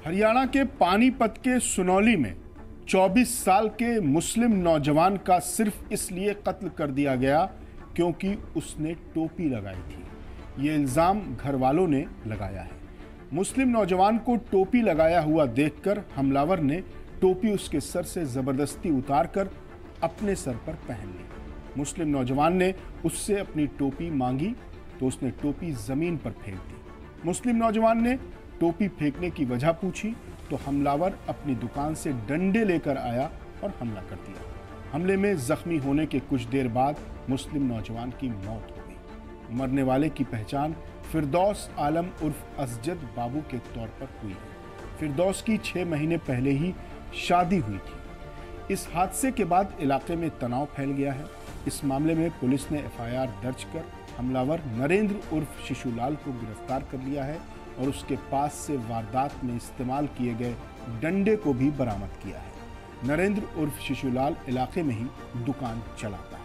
हरियाणा के पानीपत के सुनौली में 24 साल के मुस्लिम नौजवान का सिर्फ इसलिए कत्ल कर दिया गया क्योंकि उसने टोपी लगाई थी। ये इल्जाम घर वालों ने लगाया है। मुस्लिम नौजवान को टोपी लगाया हुआ देखकर हमलावर ने टोपी उसके सर से जबरदस्ती उतारकर अपने सर पर पहन ली। मुस्लिम नौजवान ने उससे अपनी टोपी मांगी तो उसने टोपी जमीन पर फेंक दी। मुस्लिम नौजवान ने टोपी फेंकने की वजह पूछी तो हमलावर अपनी दुकान से डंडे लेकर आया और हमला कर दिया। हमले में जख्मी होने के कुछ देर बाद मुस्लिम नौजवान की मौत हो गई। मरने वाले की पहचान फिरदौस आलम उर्फ असजद बाबू के तौर पर हुई है। फिरदौस की 6 महीने पहले ही शादी हुई थी। इस हादसे के बाद इलाके में तनाव फैल गया है। इस मामले में पुलिस ने एफआईआर दर्ज कर हमलावर नरेंद्र उर्फ शिशुलाल को गिरफ्तार कर लिया है और उसके पास से वारदात में इस्तेमाल किए गए डंडे को भी बरामद किया है। नरेंद्र उर्फ शिशुलाल इलाके में ही दुकान चलाता है।